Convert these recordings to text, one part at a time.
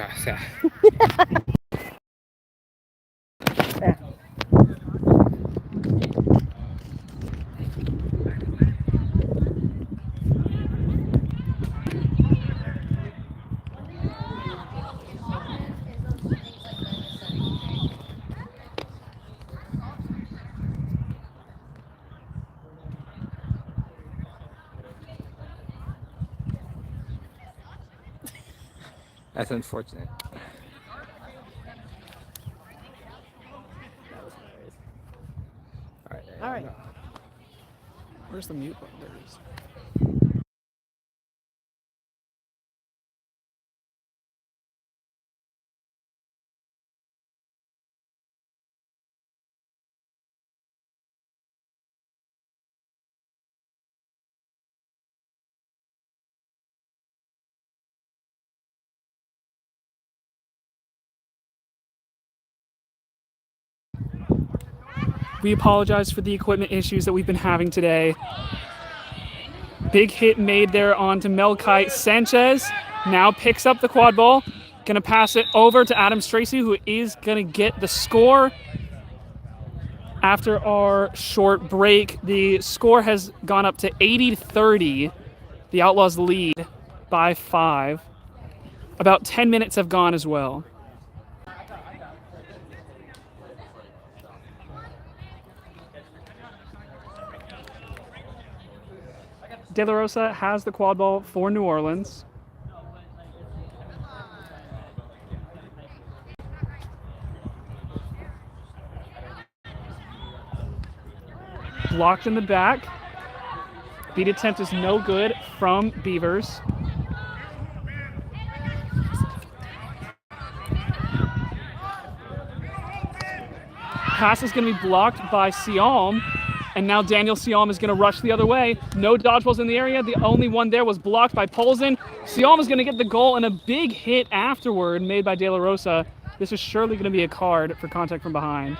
Okay, yeah. That's unfortunate. All right. Where's the mute button? There it is. We apologize for the equipment issues that we've been having today. Big hit made there onto Melkite. Sanchez now picks up the quad ball. Gonna pass it over to Adam Stracy, who is gonna get the score. After our short break, the score has gone up to 80-30. The Outlaws lead by 5. About 10 minutes have gone as well. De La Rosa has the quad ball for New Orleans. Blocked in the back. Beat attempt is no good from Beavers. Pass is going to be blocked by Siam. And now Daniel Siam is going to rush the other way. No dodgeballs in the area. The only one there was blocked by Polzin. Siam is going to get the goal and a big hit afterward made by De La Rosa. This is surely going to be a card for contact from behind.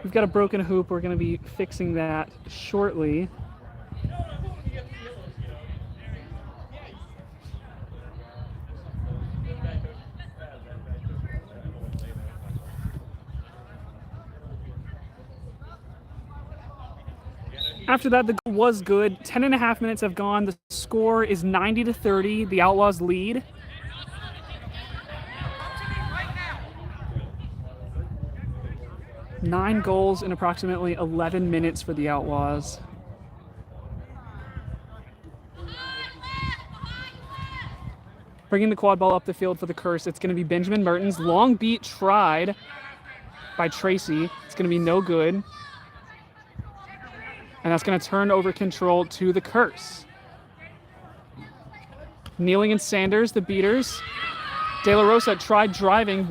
We've got a broken hoop. We're going to be fixing that shortly. After that, the goal was good. 10.5 minutes have gone. The score is 90-30. The Outlaws lead. Nine goals in approximately 11 minutes for the Outlaws. Bringing the quad ball up the field for the Curse. It's going to be Benjamin Mertens. Long beat tried by Tracy. It's going to be no good. And that's going to turn over control to the Curse. Kneeling and Sanders, the beaters. De La Rosa tried driving,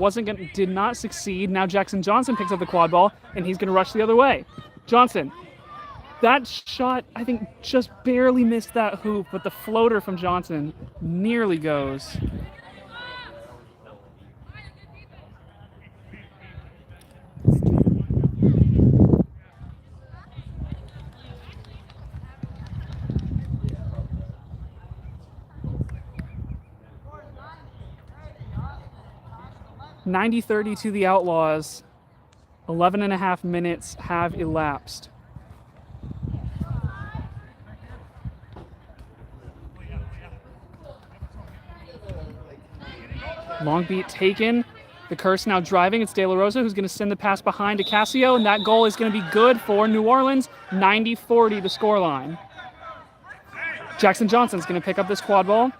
did not succeed. Now Jackson Johnson picks up the quad ball, and he's going to rush the other way. Johnson, that shot, I think, just barely missed that hoop, but the floater from Johnson nearly goes. $90-30 to the Outlaws. 11.5 minutes have elapsed. Long beat taken. The Curse now driving. It's De La Rosa who's going to send the pass behind to Casio, and that goal is going to be good for New Orleans. 90-40 the scoreline. Jackson Johnson's going to pick up this quad ball.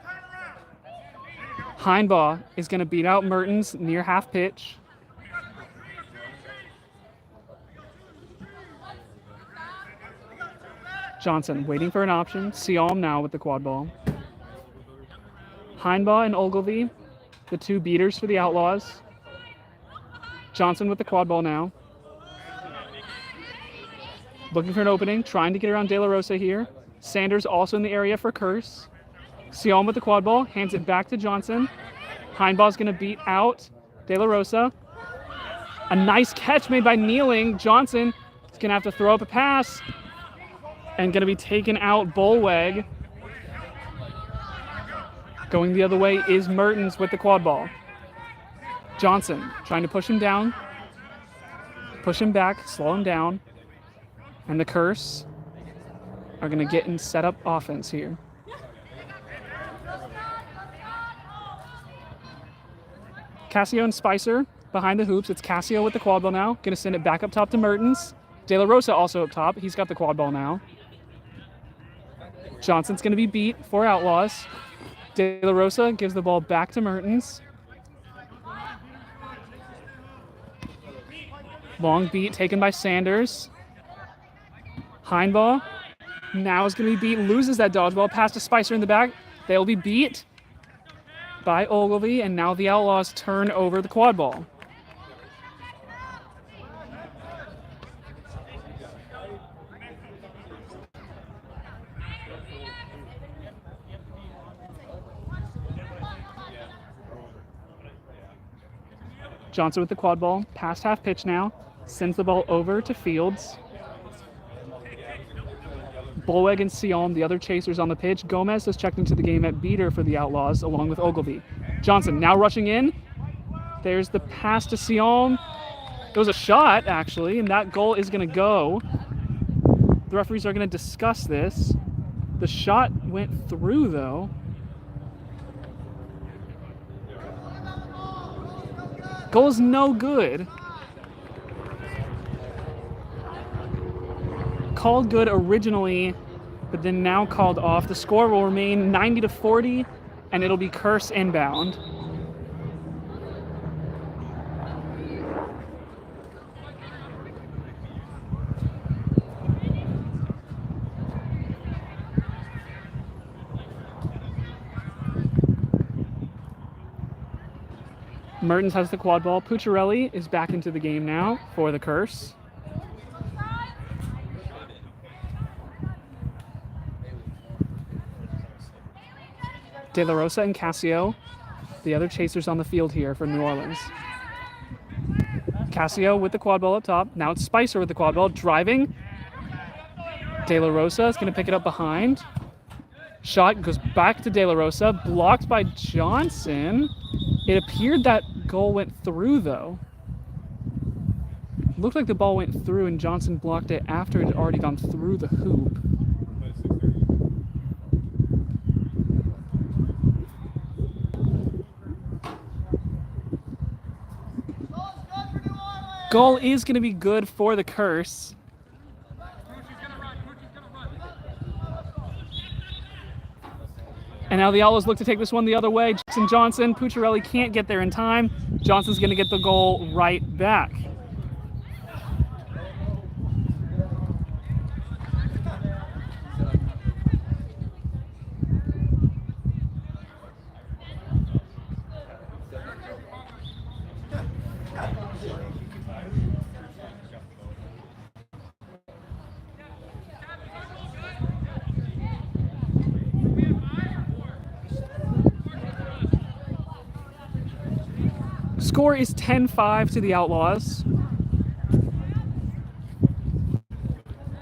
Heinbaugh is going to beat out Mertens near half pitch. Johnson waiting for an option. Sialm now with the quad ball. Heinbaugh and Ogilvy, the two beaters for the Outlaws. Johnson with the quad ball now. Looking for an opening, trying to get around De La Rosa here. Sanders also in the area for Curse. Sialm with the quad ball, hands it back to Johnson. Heinbaugh's going to beat out De La Rosa. A nice catch made by Kneeling. Johnson is going to have to throw up a pass and going to be taken out. Bullweg. Going the other way is Mertens with the quad ball. Johnson trying to push him down. Push him back, slow him down. And the Curse are going to get in set-up offense here. Cassio and Spicer behind the hoops. It's Cassio with the quad ball now. Going to send it back up top to Mertens. De La Rosa also up top. He's got the quad ball now. Johnson's going to be beat for Outlaws. De La Rosa gives the ball back to Mertens. Long beat taken by Sanders. Heinbaugh now is going to be beat, loses that dodgeball, pass to Spicer in the back. They'll be beat by Ogilvy, and now the Outlaws turn over the quad ball. Johnson with the quad ball, past half pitch now, sends the ball over to Fields. Bullweg and Sialm, the other chasers on the pitch. Gomez has checked into the game at beater for the Outlaws, along with Ogilvy. Johnson now rushing in. There's the pass to Sialm. It was a shot, actually, and that goal is going to go. The referees are going to discuss this. The shot went through, though. Goal is no good. Called good originally, but then now called off. The score will remain 90-40, and it'll be Curse inbound. Mertens has the quad ball. Pucciarelli is back into the game now for the Curse. De La Rosa and Cassio, the other chasers on the field here for New Orleans. Cassio with the quad ball up top. Now it's Spicer with the quad ball, driving. De La Rosa is going to pick it up behind. Shot goes back to De La Rosa, blocked by Johnson. It appeared that goal went through, though. Looked like the ball went through and Johnson blocked it after it had already gone through the hoop. Goal is going to be good for the Curse. And now the Outlaws look to take this one the other way. Jackson Johnson, Pucciarelli can't get there in time. Johnson's going to get the goal right back. Score is 10-5 to the Outlaws.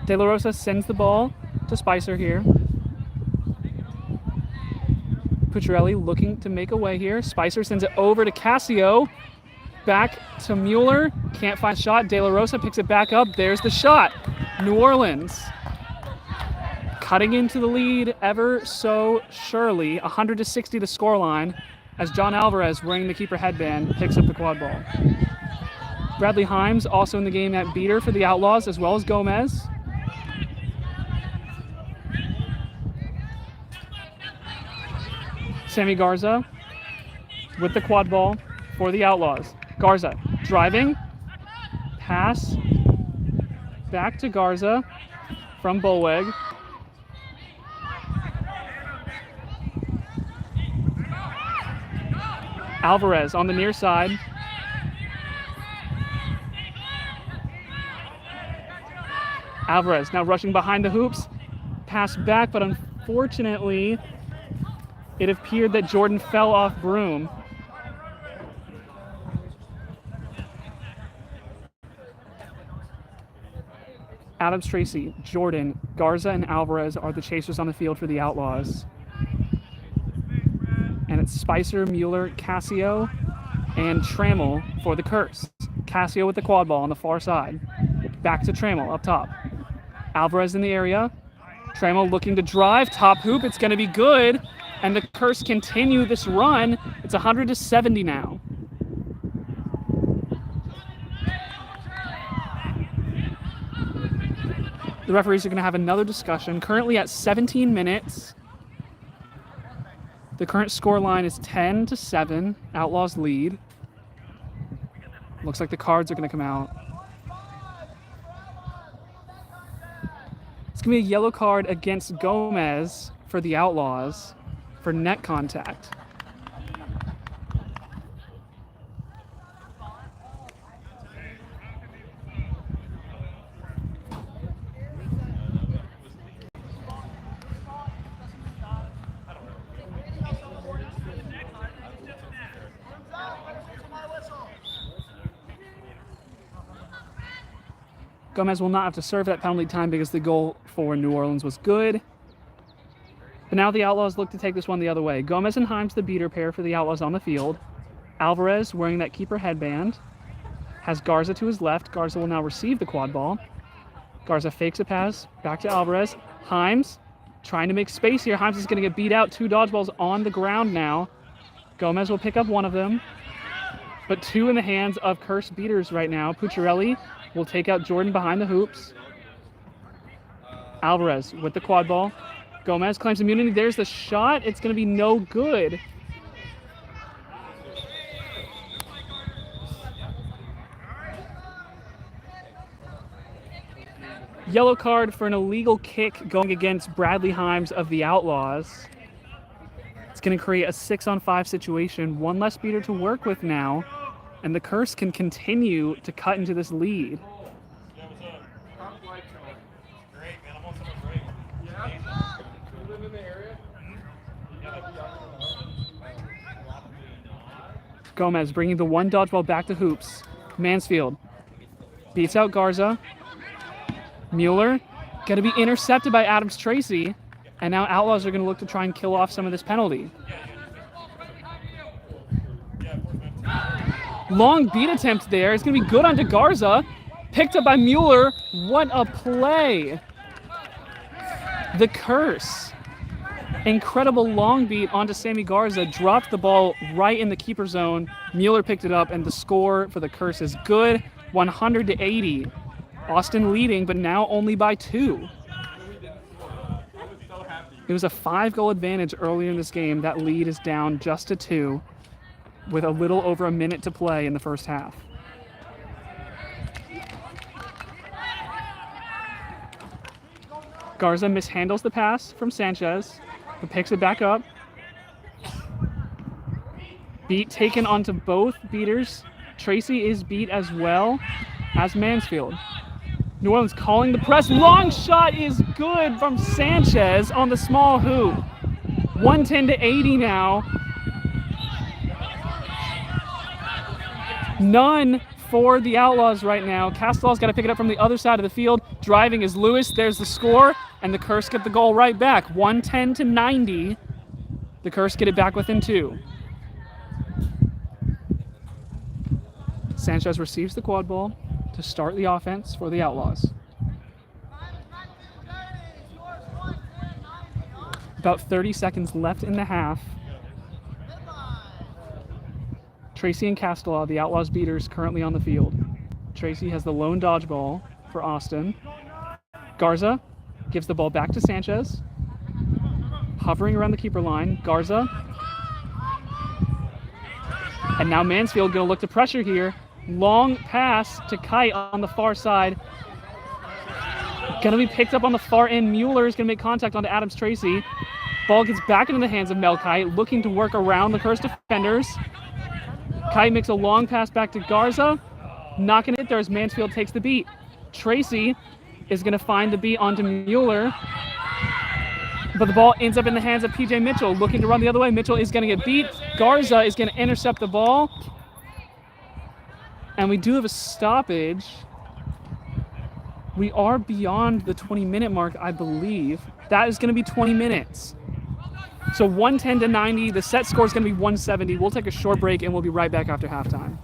De La Rosa sends the ball to Spicer here. Pucciarelli looking to make a way here. Spicer sends it over to Cassio. Back to Mueller. Can't find a shot. De La Rosa picks it back up. There's the shot. New Orleans cutting into the lead ever so surely. 100-60 the scoreline, as John Alvarez, wearing the keeper headband, picks up the quad ball. Bradley Himes also in the game at beater for the Outlaws, as well as Gomez. Sammy Garza with the quad ball for the Outlaws. Garza driving, pass, back to Garza from Bullweg. Alvarez on the near side. Alvarez now rushing behind the hoops. Pass back, but unfortunately, it appeared that Jordan fell off broom. Adams Tracy, Jordan, Garza, and Alvarez are the chasers on the field for the Outlaws. And it's Spicer, Mueller, Casio, and Trammell for the Curse. Casio with the quad ball on the far side. Back to Trammell up top. Alvarez in the area. Trammell looking to drive. Top hoop. It's going to be good. And the Curse continue this run. It's 100-70 now. The referees are going to have another discussion. Currently at 17 minutes. The current score line is 10-7. Outlaws lead. Looks like the cards are going to come out. It's going to be a yellow card against Gomez for the Outlaws for net contact. Gomez will not have to serve that penalty time because the goal for New Orleans was good. But now the Outlaws look to take this one the other way. Gomez and Himes, the beater pair for the Outlaws on the field. Alvarez, wearing that keeper headband, has Garza to his left. Garza will now receive the quad ball. Garza fakes a pass back to Alvarez. Himes trying to make space here. Himes is going to get beat out. 2 dodgeballs on the ground now. Gomez will pick up one of them. But 2 in the hands of Curse beaters right now. Pucciarelli will take out Jordan behind the hoops. Alvarez with the quad ball. Gomez claims immunity. There's the shot. It's going to be no good. Yellow card for an illegal kick going against Bradley Himes of the Outlaws. It's going to create a 6-on-5 situation. 1 less beater to work with now. And the Curse can continue to cut into this lead. Gomez bringing the 1 dodgeball back to hoops. Mansfield beats out Garza. Mueller going to be intercepted by Adams Tracy. And now Outlaws are going to look to try and kill off some of this penalty. Long beat attempt there. It's going to be good onto Garza. Picked up by Mueller. What a play. The Curse. Incredible long beat onto Sammy Garza. Dropped the ball right in the keeper zone. Mueller picked it up, and the score for the Curse is good. 100-80. Austin leading, but now only by 2. It was a 5-goal advantage earlier in this game. That lead is down just to 2. With a little over a minute to play in the first half. Garza mishandles the pass from Sanchez, but picks it back up. Beat taken onto both beaters. Tracy is beat as well as Mansfield. New Orleans calling the press. Long shot is good from Sanchez on the small hoop. 110-80 now. None for the Outlaws right now. Castell's got to pick it up from the other side of the field. Driving is Lewis. There's the score, and the Curse get the goal right back. 110-90. The Curse get it back within 2. Sanchez receives the quad ball to start the offense for the Outlaws. About 30 seconds left in the half. Tracy and Castelaw, the Outlaws beaters, currently on the field. Tracy has the lone dodgeball for Austin. Garza gives the ball back to Sanchez. Hovering around the keeper line. Garza. And now Mansfield going to look to pressure here. Long pass to Kite on the far side. Going to be picked up on the far end. Mueller is going to make contact onto Adams Tracy. Ball gets back into the hands of Mel Kite, looking to work around the Curse defenders. Kite makes a long pass back to Garza. Not going to hit there as Mansfield takes the beat. Tracy is going to find the beat onto Mueller. But the ball ends up in the hands of PJ Mitchell. Looking to run the other way. Mitchell is going to get beat. Garza is going to intercept the ball. And we do have a stoppage. We are beyond the 20-minute mark, I believe. That is going to be 20 minutes. So 110 to 90. The set score is going to be 170. We'll take a short break, and we'll be right back after halftime.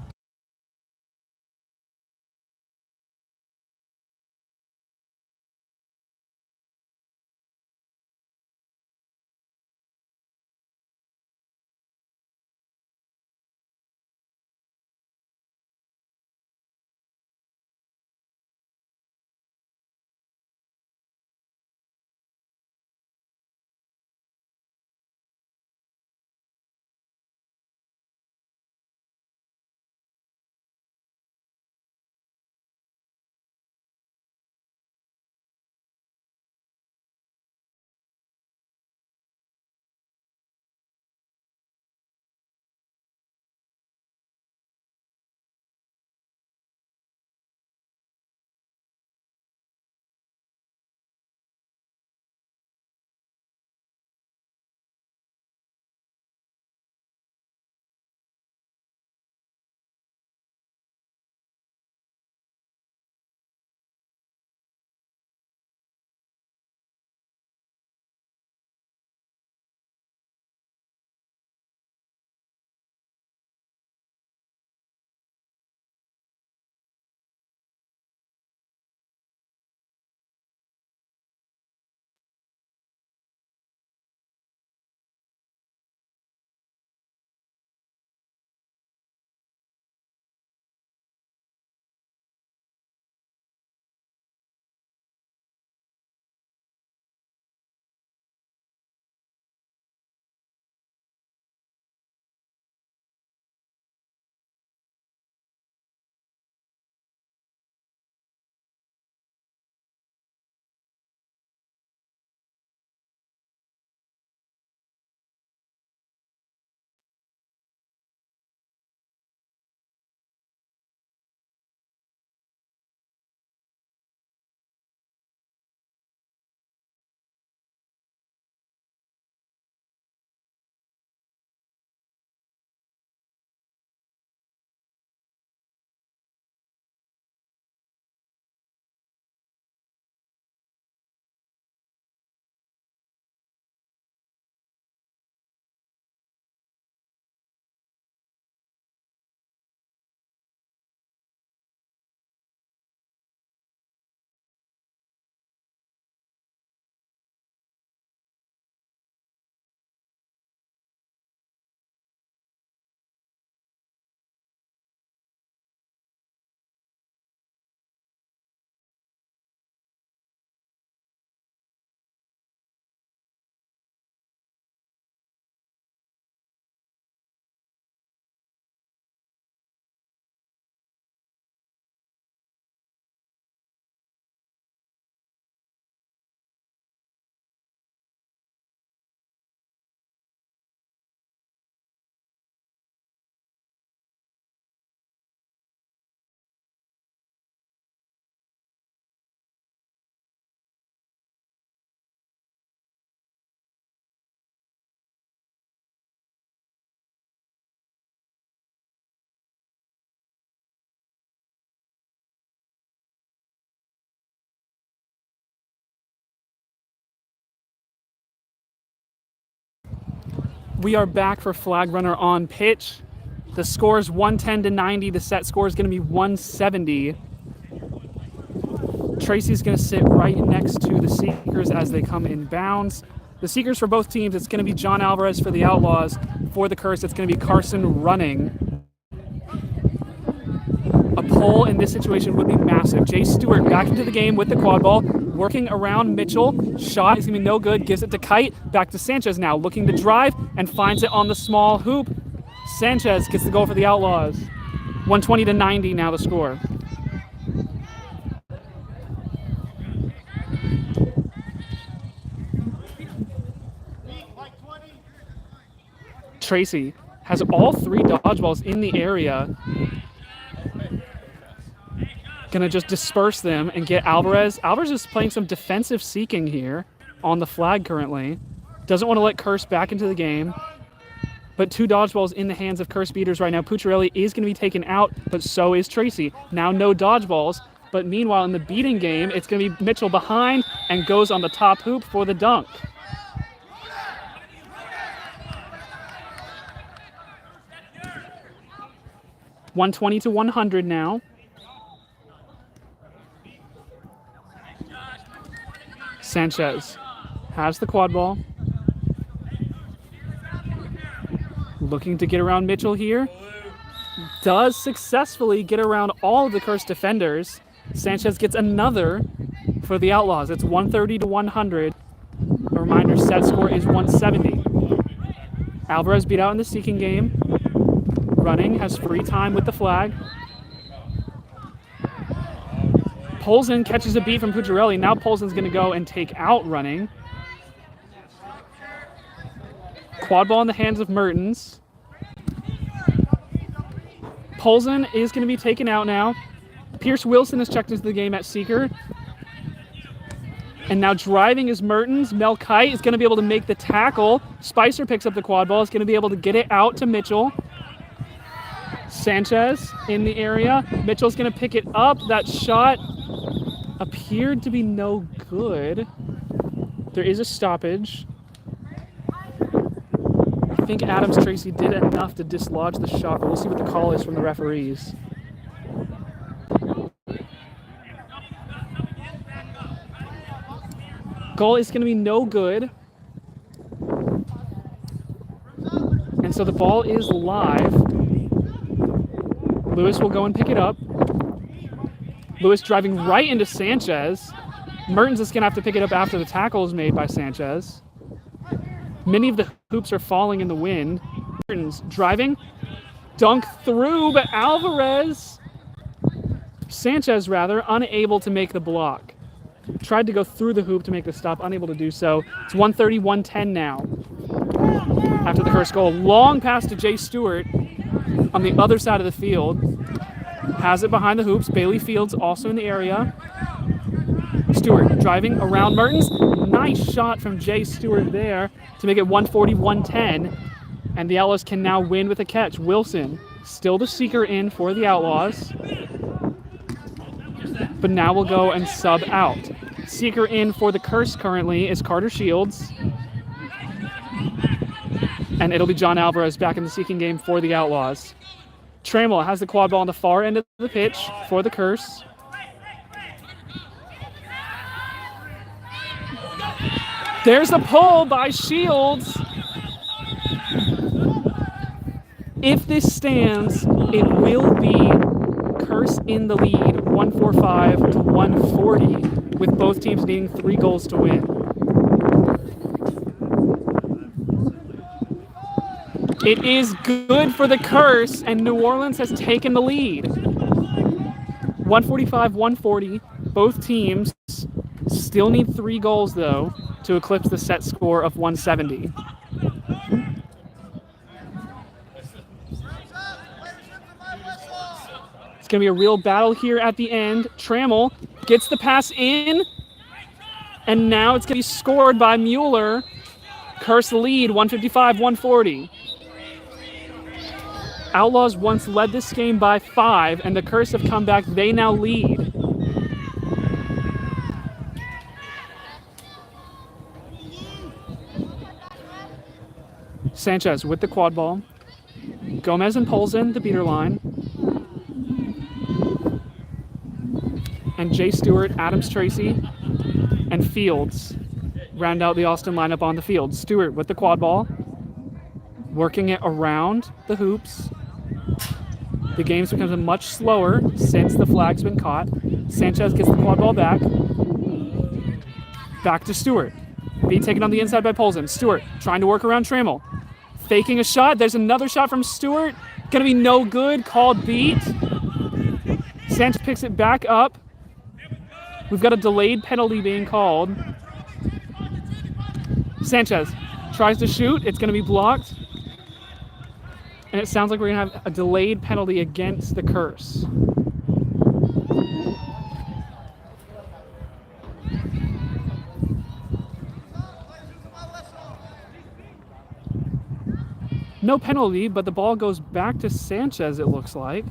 We are back for flag runner on pitch. The score is 110 to 90. The set score is going to be 170. Tracy's going to sit right next to the Seekers as they come in bounds. The Seekers for both teams, it's going to be John Alvarez for the Outlaws. For the Curse, it's going to be Carson running. A pull in this situation would be massive. Jay Stewart back into the game with the quad ball, working around Mitchell. Shot is going to be no good. Gives it to Kite. Back to Sanchez now, looking to drive and finds it on the small hoop. Sanchez gets the goal for the Outlaws. 120 to 90 now the score. Tracy has all 3 dodgeballs in the area. Gonna just disperse them and get Alvarez. Alvarez is playing some defensive seeking here on the flag currently. Doesn't want to let Curse back into the game. But 2 dodgeballs in the hands of Curse beaters right now. Pucciarelli is going to be taken out, but so is Tracy. Now no dodgeballs. But meanwhile, in the beating game, it's going to be Mitchell behind and goes on the top hoop for the dunk. $120 to 100 now. Sanchez has the quad ball. Looking to get around Mitchell here. Does successfully get around all of the Curse defenders. Sanchez gets another for the Outlaws. It's 130 to 100. A reminder, set score is 170. Alvarez beat out in the seeking game. Running, has free time with the flag. Polzin catches a beat from Pucciarelli. Now Polzin's going to go and take out running. Quad ball in the hands of Mertens. Polzin is going to be taken out now. Pierce Wilson is checked into the game at seeker. And now driving is Mertens. Mel Kite is going to be able to make the tackle. Spicer picks up the quad ball. Is going to be able to get it out to Mitchell. Sanchez in the area. Mitchell's going to pick it up. That shot appeared to be no good. There is a stoppage. I think Adams Tracy did enough to dislodge the shot, but we'll see what the call is from the referees. Goal is going to be no good. And so the ball is live. Lewis will go and pick it up. Lewis driving right into Sanchez. Mertens is going to have to pick it up after the tackle is made by Sanchez. Many of the hoops are falling in the wind. Mertens driving. Dunk through, but Sanchez rather, unable to make the block. Tried to go through the hoop to make the stop, unable to do so. It's 130-110 now. After the first goal. Long pass to Jay Stewart on the other side of the field. Has it behind the hoops. Bailey Fields also in the area. Stewart driving around Mertens. Nice shot from Jay Stewart there to make it 140-110. And the Outlaws can now win with a catch. Wilson still the seeker in for the Outlaws. But now we'll go and sub out. Seeker in for the Curse currently is Carter Shields. And it'll be John Alvarez back in the seeking game for the Outlaws. Trammell has the quad ball on the far end of the pitch for the Curse. There's the pull by Shields. If this stands, it will be Curse in the lead, 145 to 140, with both teams needing 3 goals to win. It is good for the Curse, and New Orleans has taken the lead. 145-140. Both teams still need 3 goals, though, to eclipse the set score of 170. It's going to be a real battle here at the end. Trammell gets the pass in, and now it's going to be scored by Mueller. Curse lead, 155-140. Outlaws once led this game by 5, and the Curse have come back. They now lead. Sanchez with the quad ball. Gomez and Polzin, the beater line. And Jay Stewart, Adams Tracy, and Fields round out the Austin lineup on the field. Stewart with the quad ball. Working it around the hoops. The game's become much slower since the flag's been caught. Sanchez gets the quad ball back. Back to Stewart. Being taken on the inside by Polzin. Stewart trying to work around Trammell. Faking a shot. There's another shot from Stewart. Gonna be no good. Called beat. Sanchez picks it back up. We've got a delayed penalty being called. Sanchez tries to shoot. It's gonna be blocked. And it sounds like we're going to have a delayed penalty against the Curse. No penalty, but the ball goes back to Sanchez, it looks like.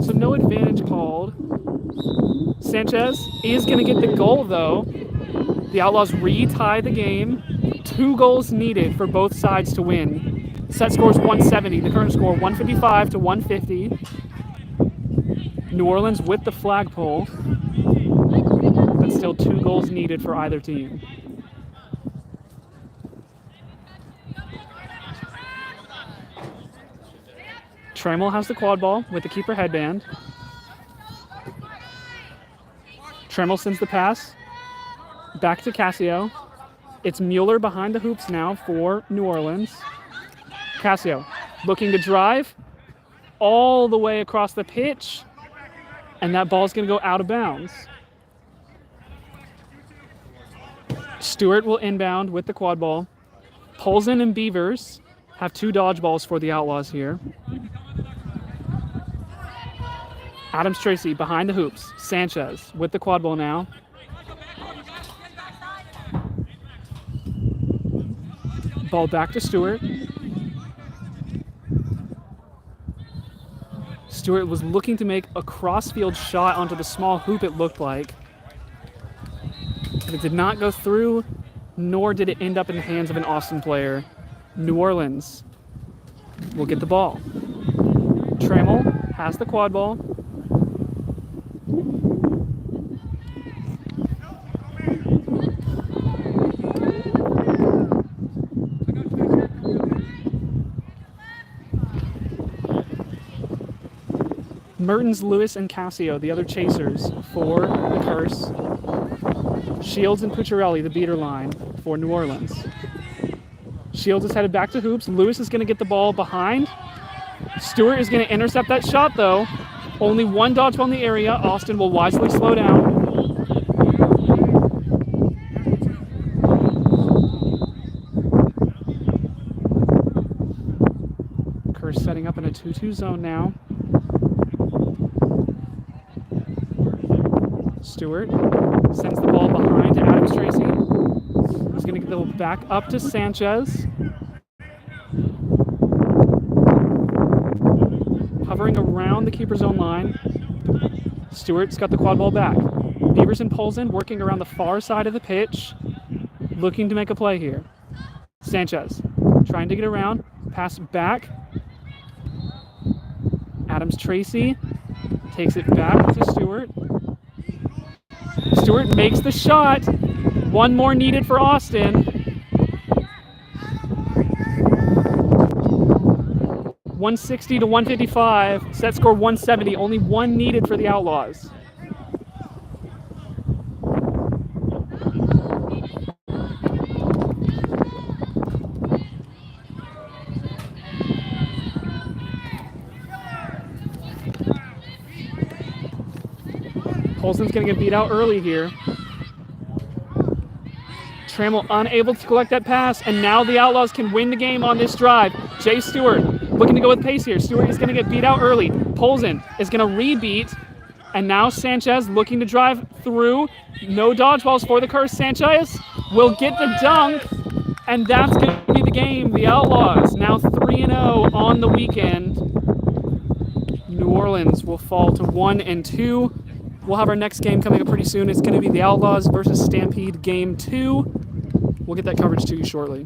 So no advantage called. Sanchez is going to get the goal, though. The Outlaws retie the game. 2 goals needed for both sides to win. Set score is 170. The current score 155 to 150. New Orleans with the flagpole. But still 2 goals needed for either team. Trammell has the quad ball with the keeper headband. Trammell sends the pass back to Cassio. It's Mueller behind the hoops now for New Orleans. Cassio looking to drive all the way across the pitch, and that ball's going to go out of bounds. Stewart will inbound with the quad ball. Polson and Beavers have 2 dodgeballs for the Outlaws here. Adams Tracy behind the hoops. Sanchez with the quad ball now. Ball back to Stewart. Stewart was looking to make a cross-field shot onto the small hoop, it looked like. But it did not go through, nor did it end up in the hands of an Austin player. New Orleans will get the ball. Trammell has the quad ball. Mertens, Lewis, and Cassio, the other chasers for the Curse. Shields and Pucciarelli, the beater line for New Orleans. Shields is headed back to hoops. Lewis is going to get the ball behind. Stewart is going to intercept that shot, though. Only 1 dodgeball in the area. Austin will wisely slow down. Curse setting up in a 2-2 zone now. Stewart sends the ball behind to Adams Tracy. He's going to get the ball back up to Sanchez. Hovering around the keeper's own line. Stewart's got the quad ball back. Beavers and Polson working around the far side of the pitch, looking to make a play here. Sanchez trying to get around. Pass back. Adams Tracy takes it back to Stewart. Stewart makes the shot. 1 more needed for Austin. 160 to 155. Set score 170. Only 1 needed for the Outlaws. Polson's going to get beat out early here. Trammell unable to collect that pass, and now the Outlaws can win the game on this drive. Jay Stewart looking to go with pace here. Stewart is going to get beat out early. Polson is going to rebeat, and now Sanchez looking to drive through. No dodgeballs for the Curse. Sanchez will get the dunk, and that's going to be the game. The Outlaws now 3-0 on the weekend. New Orleans will fall to 1-2. We'll have our next game coming up pretty soon. It's going to be the Outlaws versus Stampede Game 2. We'll get that coverage to you shortly.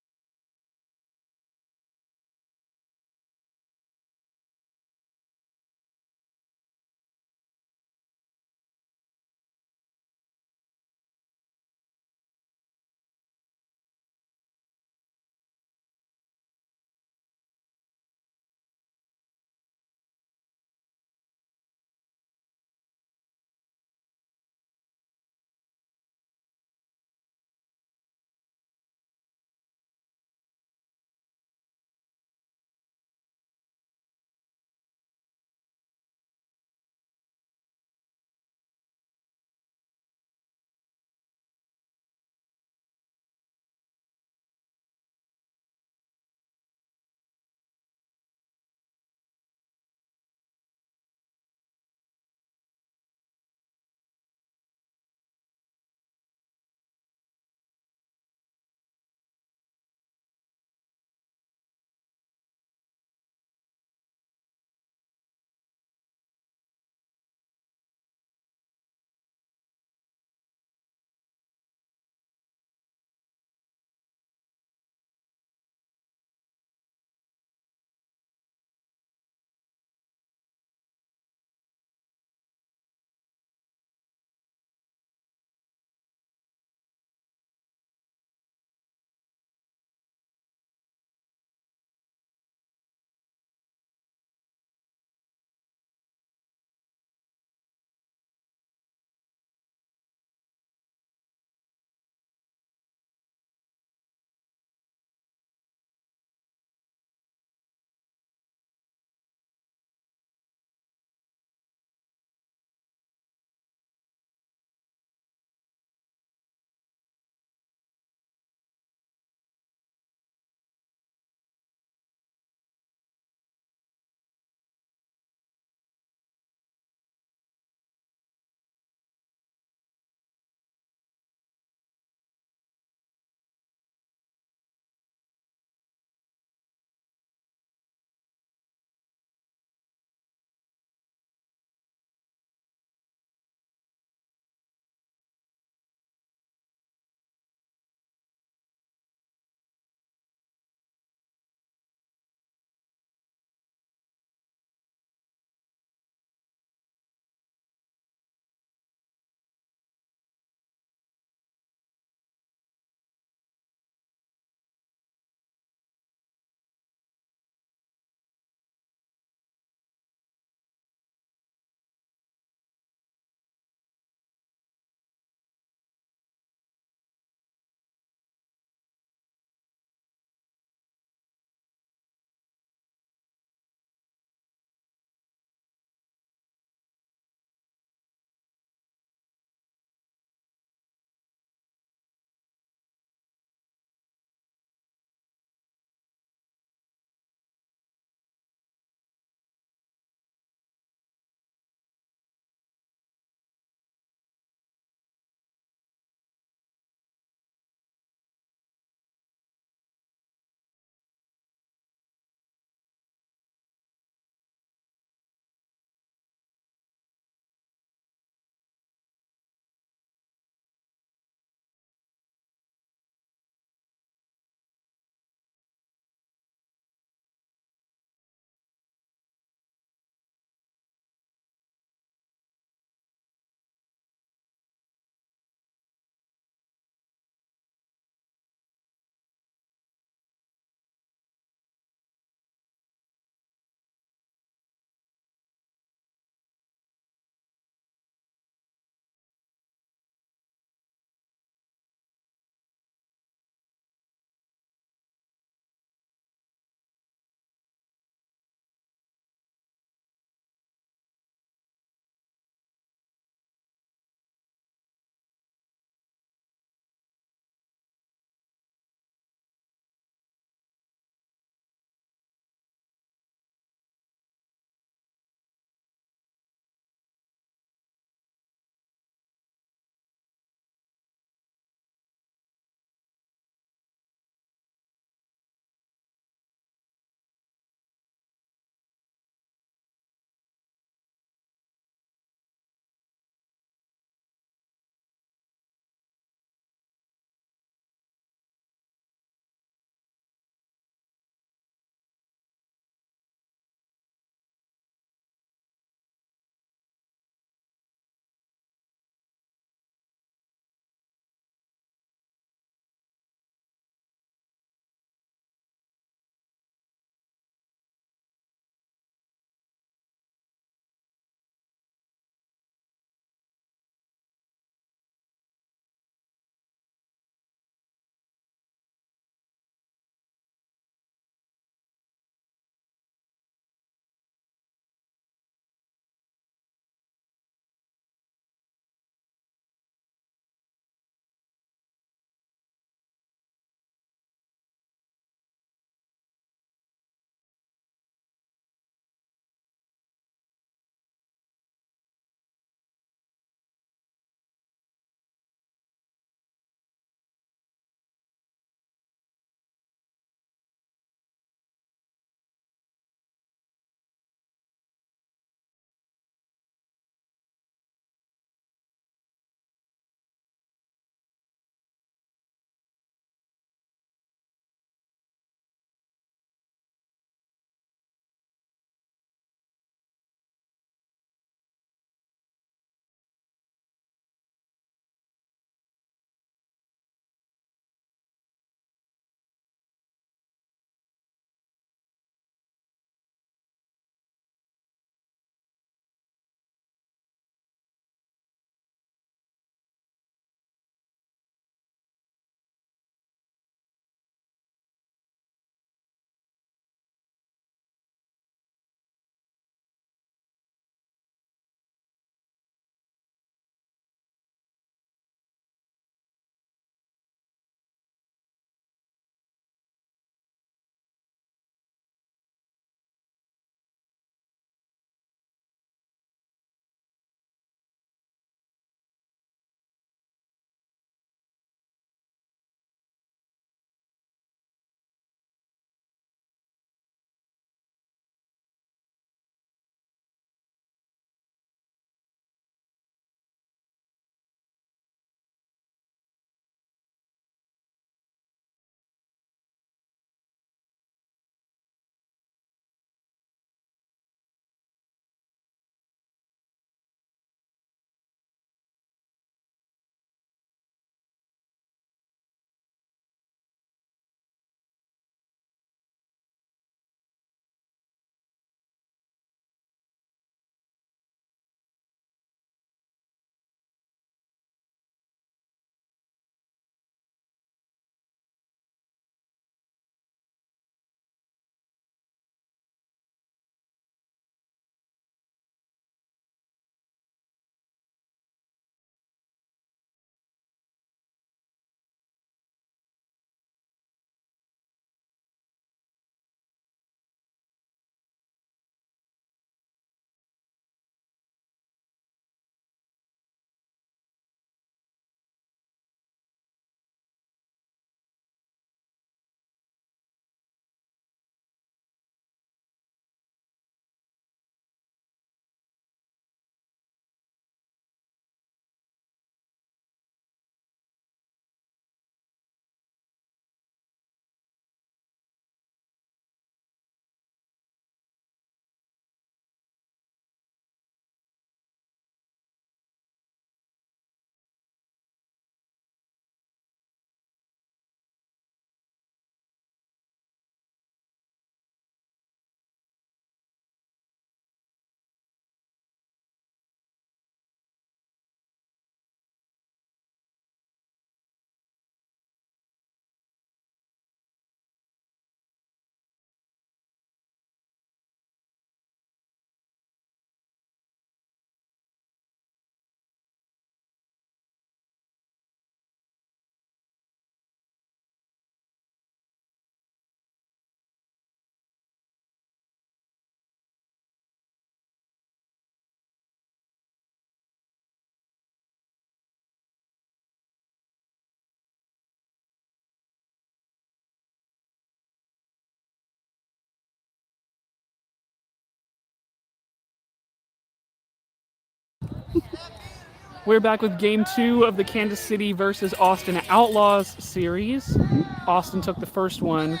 We're back with Game 2 of the Kansas City versus Austin Outlaws series. Austin took the first one.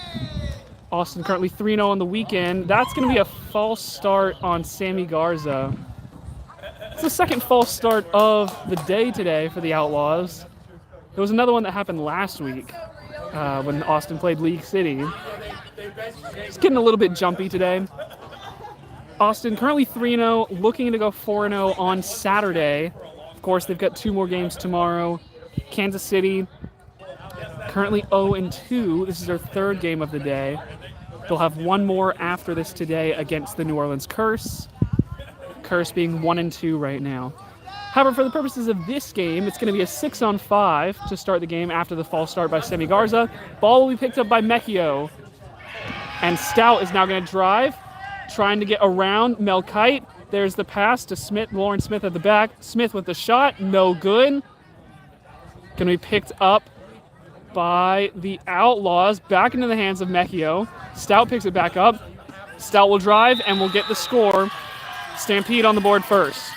Austin currently 3-0 on the weekend. That's going to be a false start on Sammy Garza. It's the second false start of the day today for the Outlaws. There was another one that happened last week when Austin played League City. It's getting a little bit jumpy today. Austin currently 3-0, looking to go 4-0 on Saturday. Of course, they've got 2 more games tomorrow. Kansas City currently 0-2. This is their 3rd game of the day. They'll have 1 more after this today against the New Orleans Curse. Curse being 1-2 right now. However, for the purposes of this game, it's going to be a 6-on-5 to start the game after the false start by Sammy Garza. Ball will be picked up by Mejio. And Stout is now going to drive, trying to get around Mel Kite. There's the pass to Smith, Lauren Smith at the back. Smith with the shot, no good. Going to be picked up by the Outlaws, back into the hands of Mejio. Stout picks it back up. Stout will drive and will get the score. Stampede on the board first.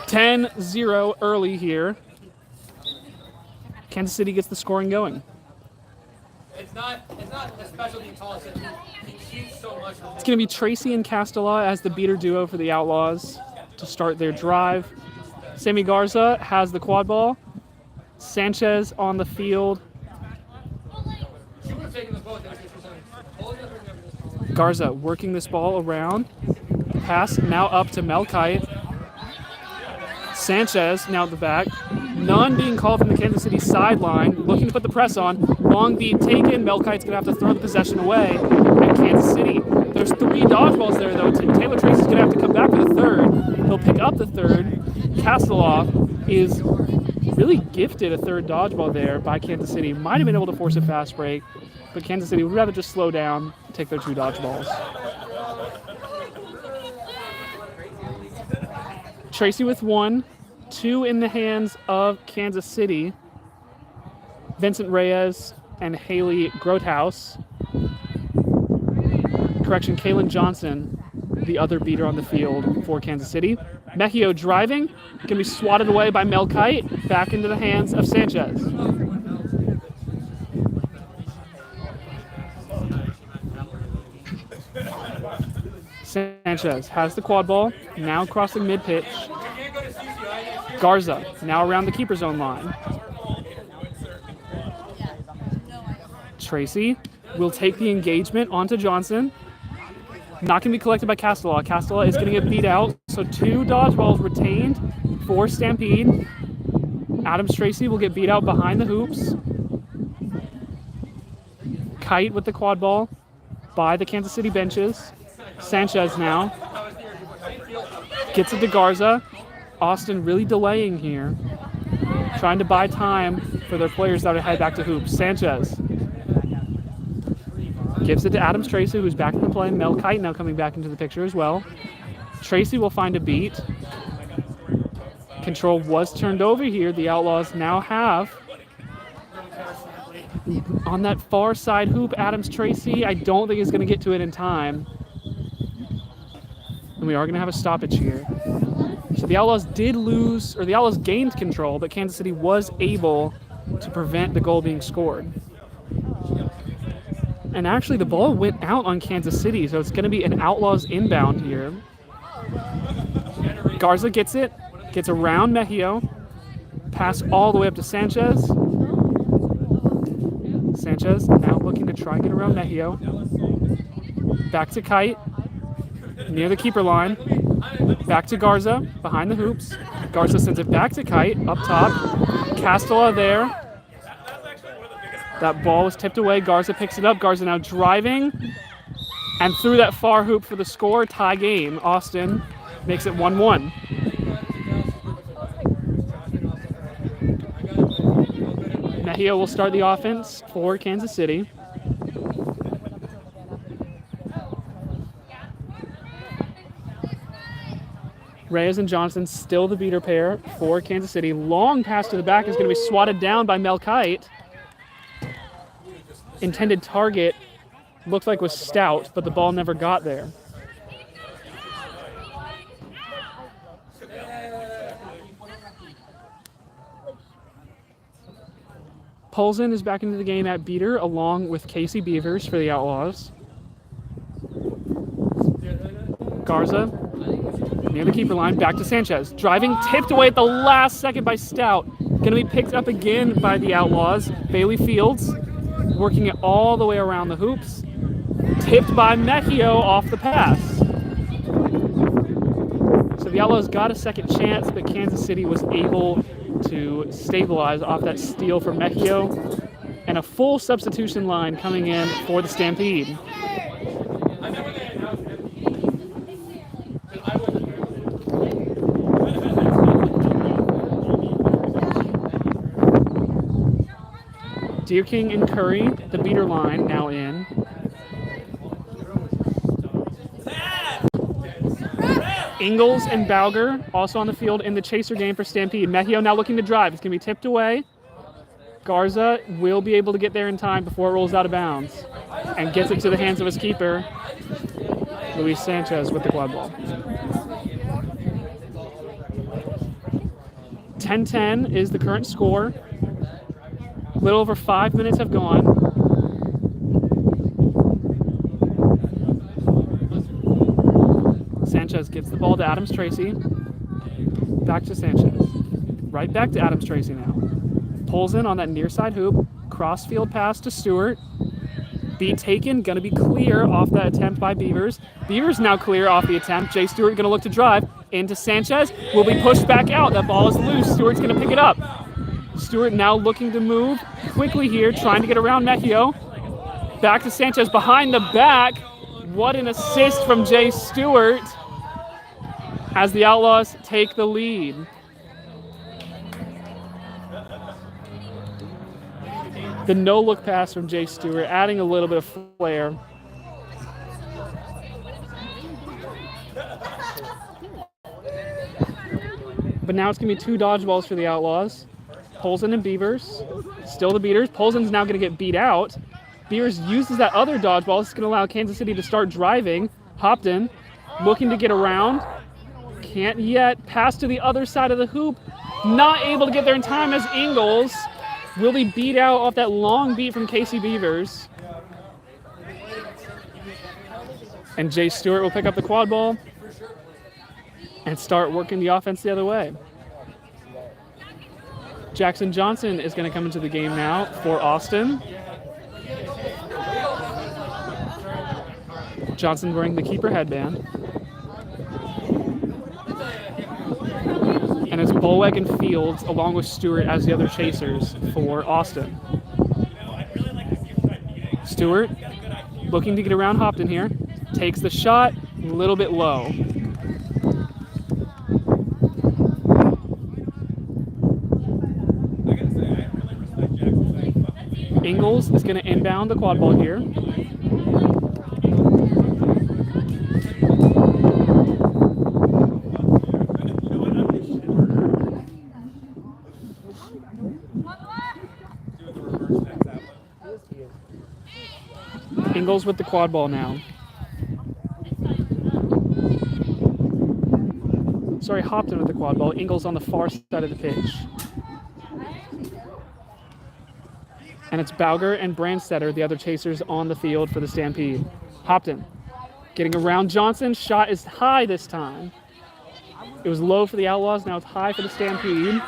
10-0 early here. Kansas City gets the scoring going. It's not a specialty call. He shoots so much. It's going to be Tracy and Castella as the beater duo for the Outlaws to start their drive. Sammy Garza has the quad ball. Sanchez on the field. Garza working this ball around. Pass now up to Mel Kite. Sanchez now at the back. None being called from the Kansas City sideline. Looking to put the press on. Long beat taken. Mel Kite's going to have to throw the possession away. And Kansas City. There's 3 dodgeballs there, though. Taylor Tracy's going to have to come back for the 3rd. He'll pick up the 3rd. Castleoff is really gifted a 3rd dodgeball there by Kansas City. Might have been able to force a fast break. But Kansas City would rather just slow down, take their 2 dodgeballs. Tracy with 1. 2 in the hands of Kansas City. Vincent Reyes and Haley Grothaus. Correction, Kaylin Johnson, the other beater on the field for Kansas City. Mejio driving, can be swatted away by Mel Kite, back into the hands of Sanchez. Sanchez has the quad ball, now crossing mid-pitch. Garza, now around the keeper zone line. Tracy will take the engagement onto Johnson. Not going to be collected by Castella. Castella is going to get beat out. So 2 dodgeballs retained for Stampede. Adams Tracy will get beat out behind the hoops. Kite with the quad ball by the Kansas City benches. Sanchez now gets it to Garza. Austin really delaying here, trying to buy time for their players that are head back to hoops. Sanchez gives it to Adams Tracy, who's back in the play. Mel Kite now coming back into the picture as well. Tracy will find a beat. Control was turned over here. The Outlaws now have on that far side hoop, Adams Tracy. I don't think he's going to get to it in time. And we are going to have a stoppage here. So the Outlaws did lose, or the Outlaws gained control, but Kansas City was able to prevent the goal being scored. And actually the ball went out on Kansas City, so it's going to be an Outlaws inbound here. Garza gets it, gets around Mejio, pass all the way up to Sanchez. Sanchez now looking to try and get around Mejio. Back to Kite, near the keeper line. Back to Garza, behind the hoops. Garza sends it back to Kite, up top. Castella there. That ball was tipped away. Garza picks it up. Garza now driving. And through that far hoop for the score. Tie game. Austin makes it 1-1. Mejio will start the offense for Kansas City. Reyes and Johnson still the beater pair for Kansas City. Long pass to the back is going to be swatted down by Mel Kite. Intended target looked like was Stout, but the ball never got there. Polson is back into the game at beater along with Casey Beavers for the Outlaws. Garza near the keeper line, back to Sanchez. Driving, tipped away at the last second by Stout. Going to be picked up again by the Outlaws. Bailey Fields working it all the way around the hoops. Tipped by Mejio off the pass. So the Outlaws got a second chance, but Kansas City was able to stabilize off that steal from Mejio. And a full substitution line coming in for the Stampede. Deer King and Curry, the beater line, now in. Ingalls and Bauger also on the field in the chaser game for Stampede. Mejio now looking to drive. It's going to be tipped away. Garza will be able to get there in time before it rolls out of bounds and gets it to the hands of his keeper, Luis Sanchez, with the quad ball. 10-10 is the current score. A little over 5 minutes have gone. Sanchez gets the ball to Adams Tracy. Back to Sanchez. Right back to Adams Tracy now. Pulls in on that near side hoop. Crossfield pass to Stewart. Beat taken, gonna be clear off that attempt by Beavers. Beavers now clear off the attempt. Jay Stewart gonna look to drive into Sanchez. Will be pushed back out. That ball is loose. Stewart's gonna pick it up. Stewart now looking to move quickly here, trying to get around Mejio. Back to Sanchez behind the back. What an assist from Jay Stewart as the Outlaws take the lead. The no-look pass from Jay Stewart, adding a little bit of flair. But now it's going to be 2 dodgeballs for the Outlaws. Polson and Beavers, still the beaters. Polson's now going to get beat out. Beavers uses that other dodgeball. It's going to allow Kansas City to start driving. Hopton looking to get around. Can't yet. Pass to the other side of the hoop. Not able to get there in time as Ingalls will be beat out off that long beat from Casey Beavers. And Jay Stewart will pick up the quad ball and start working the offense the other way. Jackson Johnson is going to come into the game now for Austin. Johnson wearing the keeper headband. And it's Bolweg and Fields along with Stewart as the other chasers for Austin. Stewart looking to get around Hopton here. Takes the shot, a little bit low. Ingalls is going to inbound the quad ball here. Ingalls with the quad ball now. Sorry, Hopton with the quad ball. Ingalls on the far side of the pitch. And it's Bauger and Brandstetter, the other chasers on the field for the Stampede. Hopton getting around Johnson. Shot is high this time. It was low for the Outlaws. Now it's high for the Stampede.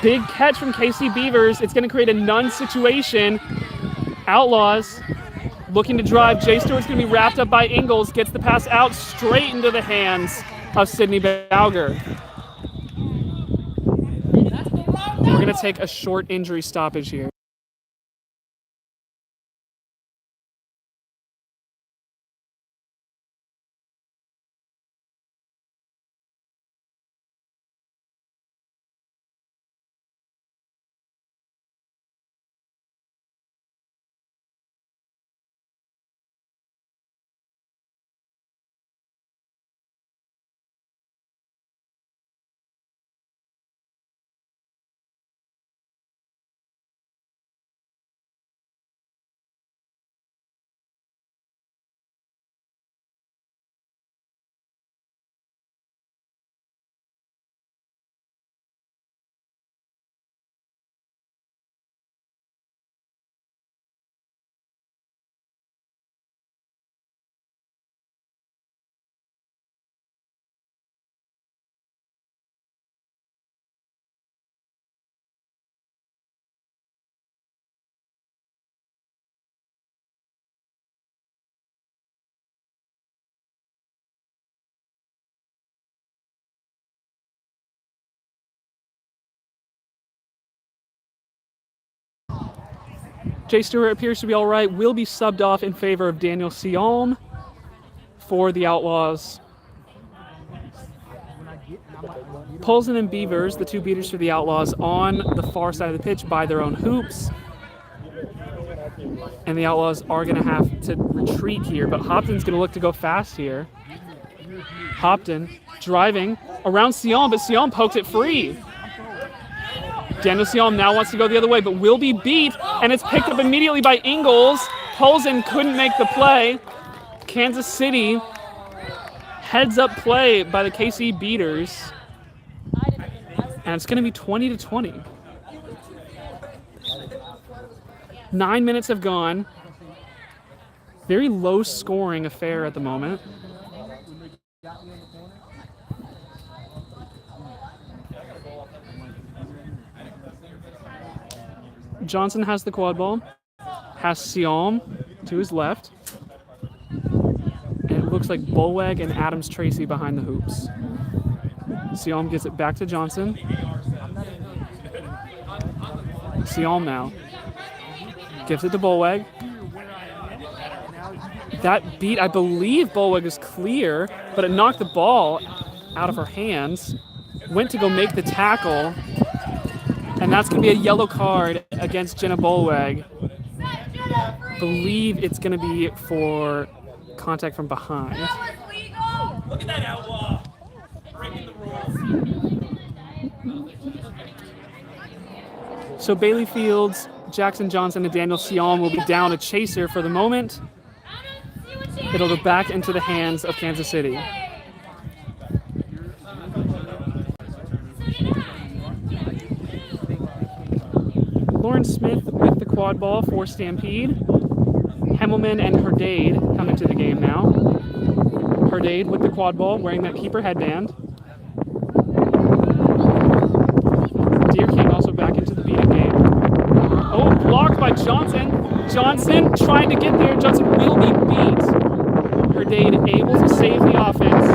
Big catch from Casey Beavers. It's going to create a none situation. Outlaws looking to drive. Jay Stewart's going to be wrapped up by Ingalls. Gets the pass out straight into the hands of Sidney Bauger. We're going to take a short injury stoppage here. Jay Stewart appears to be all right. Will be subbed off in favor of Daniel Sialm for the Outlaws. Polson and Beavers, the two beaters for the Outlaws, on the far side of the pitch by their own hoops. And the Outlaws are going to have to retreat here, but Hopton's going to look to go fast here. Hopton driving around Sialm, but Sialm poked it free. Daniel Sialm now wants to go the other way, but will be beat, and it's picked up immediately by Ingalls. Polson couldn't make the play. Kansas City heads up play by the KC Beaters, and it's going to be 20-20. 9 minutes have gone. Very low scoring affair at the moment. Johnson has the quad ball, has Sialm to his left, and it looks like Bullweg and Adams Tracy behind the hoops. Sialm gets it back to Johnson. Sialm now gives it to Bullweg. That beat, I believe Bullweg is clear, but it knocked the ball out of her hands. Went to go make the tackle. And that's going to be a yellow card against Jenna Bullweg. I believe it's going to be for contact from behind. Look at that Outlaw. Breaking the rules. So Bailey Fields, Jackson Johnson, and Daniel Sialm will be down a chaser for the moment. It'll go back into the hands of Kansas City. Lauren Smith with the quad ball for Stampede. Hemmelman and Herdade come into the game now. Herdade with the quad ball, wearing that keeper headband. Deer King also back into the beating game. Oh, blocked by Johnson. Johnson trying to get there. Johnson will be beat. Herdade able to save the offense.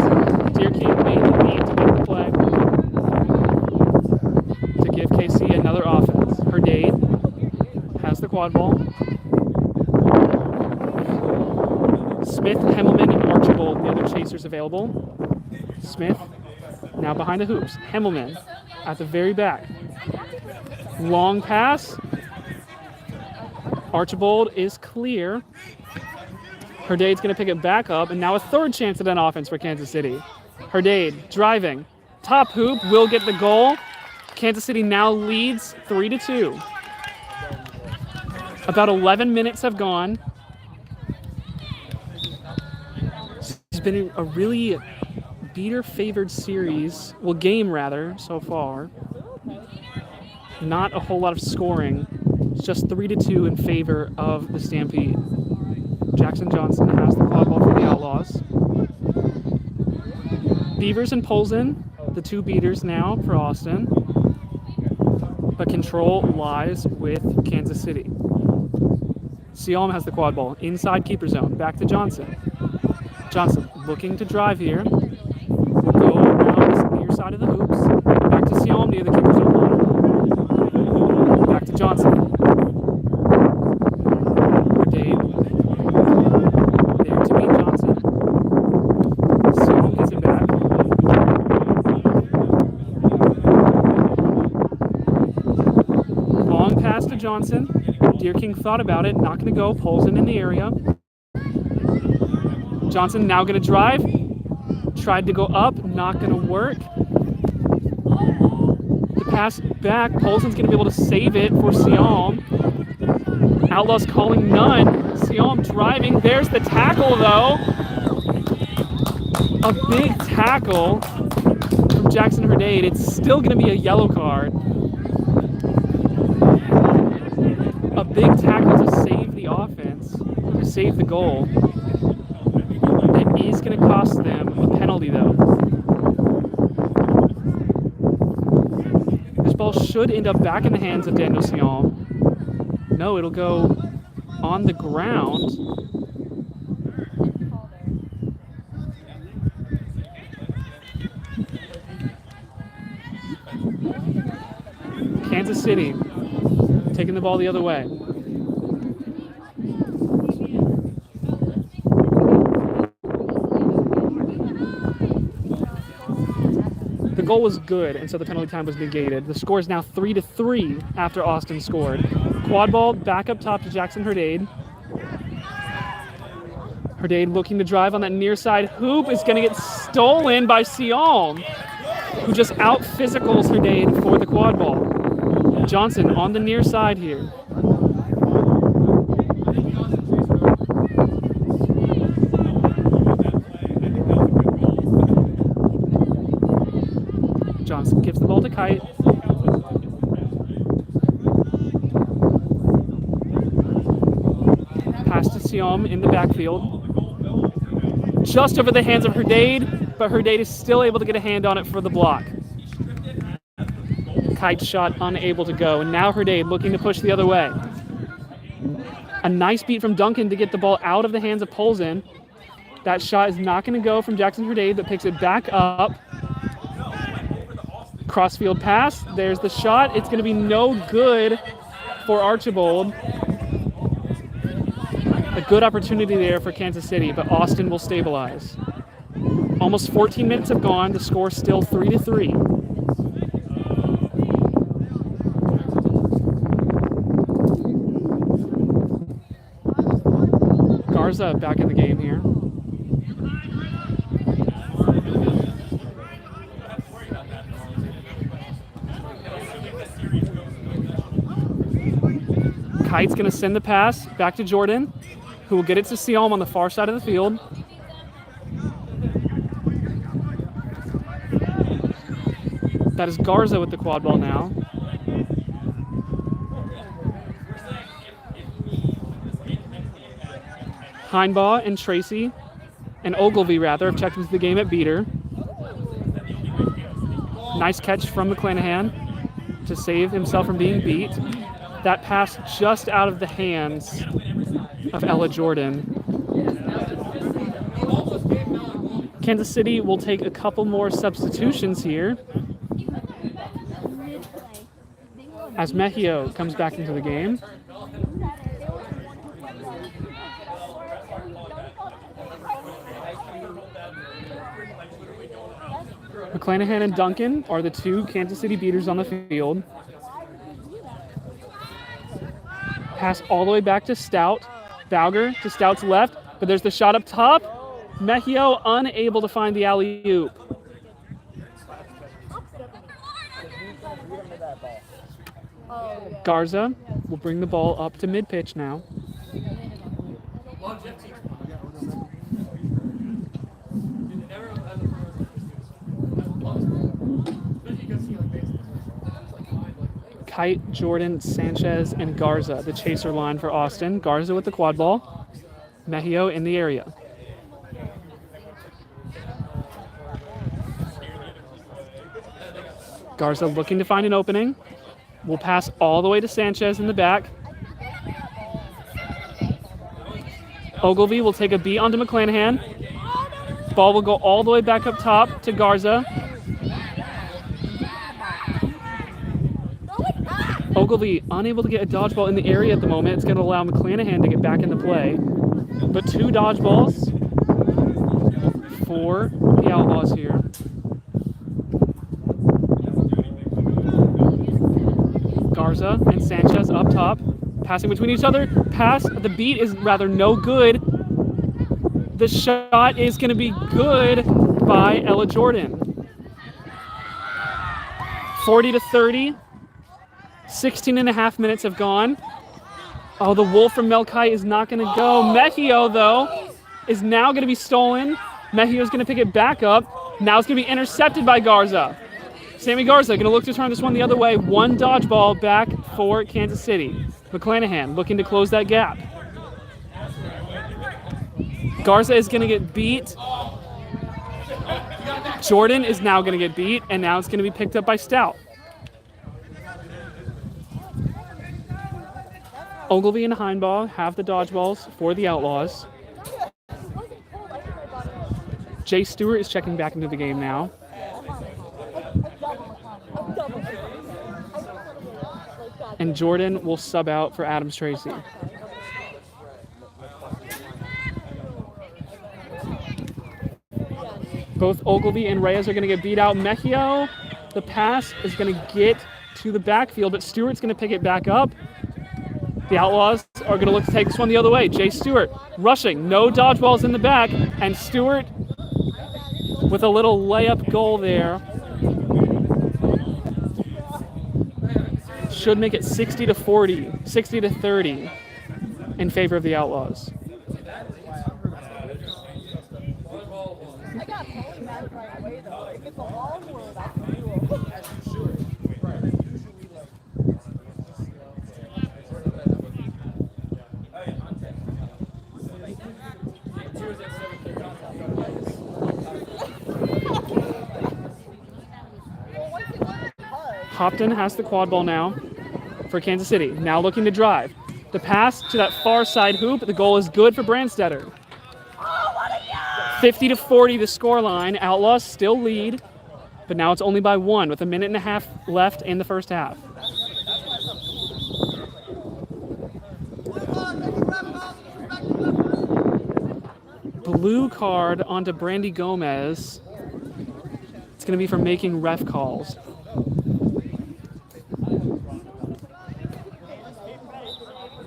Deer King made the beat to make the play. To give KC another offense. Herdade has the quad ball. Smith, Hemmelman, and Archibald, the other chasers available. Smith now behind the hoops. Hemmelman at the very back. Long pass. Archibald is clear. Herdade's going to pick it back up, and now a third chance at an offense for Kansas City. Herdade driving. Top hoop will get the goal. Kansas City now leads 3-2. About 11 minutes have gone. It's been a really beater-favored series, well, game rather, so far. Not a whole lot of scoring. It's just 3-2 in favor of the Stampede. Jackson Johnson has the quad ball for the Outlaws. Beavers and Polson, the two beaters now for Austin. But control lies with Kansas City. Sialm has the quad ball inside keeper zone. Back to Johnson. Johnson looking to drive here. Will go around the near side of the hoops. Back to Sialm near the keeper zone line. Back to Johnson. Dave. There to beat Johnson. Sialm gets it back. Long pass to Johnson. Deer King thought about it, not going to go. Polson in the area. Johnson now going to drive. Tried to go up, not going to work. The pass back. Polson's going to be able to save it for Sialm. Outlaws calling none. Sialm driving. There's the tackle, though. A big tackle from Jackson Herdade. It's still going to be a yellow card. A big tackle to save the offense, to save the goal. That is going to cost them a penalty, though. This ball should end up back in the hands of Daniel Sialm. No, it'll go on the ground. Kansas City taking the ball the other way. goal was good, and so the penalty time was negated. The score is now 3-3 after Austin scored. Quad ball back up top to Jackson Herdade. Herdade looking to drive on that near side hoop is going to get stolen by Sialm, who just out-physicals Herdade for the quad ball. Johnson on the near side here. Johnson gives the ball to Kite. Pass to Sialm in the backfield. Just over the hands of Herdade, but Herdade is still able to get a hand on it for the block. Kite's shot unable to go, and now Herdade looking to push the other way. A nice beat from Duncan to get the ball out of the hands of Polzin. That shot is not going to go from Jackson Herdade, but picks it back up. Crossfield pass, there's the shot. It's going to be no good for Archibald. A good opportunity there for Kansas City, but Austin will stabilize. Almost 14 minutes have gone. The score still 3-3. Garza back in the game here. Kite's going to send the pass back to Jordan, who will get it to Sialm on the far side of the field. That is Garza with the quad ball now. Heinbaugh and Tracy, and Ogilvy rather, have checked into the game at beater. Nice catch from McClanahan to save himself from being beat. That pass just out of the hands of Ella Jordan. Kansas City will take a couple more substitutions here as Mejio comes back into the game. McClanahan and Duncan are the two Kansas City beaters on the field. Pass all the way back to Stout. Bauger to Stout's left, but there's the shot up top. Mejio unable to find the alley-oop. Garza will bring the ball up to mid-pitch now. Kite, Jordan, Sanchez, and Garza, the chaser line for Austin. Garza with the quad ball. Mejio in the area. Garza looking to find an opening. Will pass all the way to Sanchez in the back. Ogilvy will take a beat onto McClanahan. Ball will go all the way back up top to Garza. Ogilvy unable to get a dodgeball in the area at the moment. It's going to allow McClanahan to get back into play. But two dodgeballs for the Outlaws here. Garza and Sanchez up top, passing between each other. Pass, the beat is rather no good. The shot is going to be good by Ella Jordan. 40-30. 16 and a half minutes have gone. Oh, the Wolf from Melkai is not going to go. Mejio, though, is now going to be stolen. Mejio's going to pick it back up. Now it's going to be intercepted by Garza. Sammy Garza going to look to turn this one the other way. One dodgeball back for Kansas City. McClanahan looking to close that gap. Garza is going to get beat. Jordan is now going to get beat, and now it's going to be picked up by Stout. Ogilvy and Heinbaugh have the dodgeballs for the Outlaws. Jay Stewart is checking back into the game now. And Jordan will sub out for Adams Tracy. Both Ogilvy and Reyes are going to get beat out. Mejio The pass is going to get to the backfield, but Stewart's going to pick it back up. The Outlaws are going to look to take this one the other way. Jay Stewart rushing. No dodgeballs in the back. And Stewart with a little layup goal there. Should make it 60-40, 60-30 in favor of the Outlaws. I got Polly mad right away though. If it's a long word, I can do it. Hopton has the quad ball now for Kansas City. Now looking to drive. The pass to that far side hoop. The goal is good for Brandstetter. 50-40 the score line. Outlaws still lead, but now it's only by 1 with a minute and a half left in the first half. Blue card onto Brandy Gomez. It's going to be for making ref calls.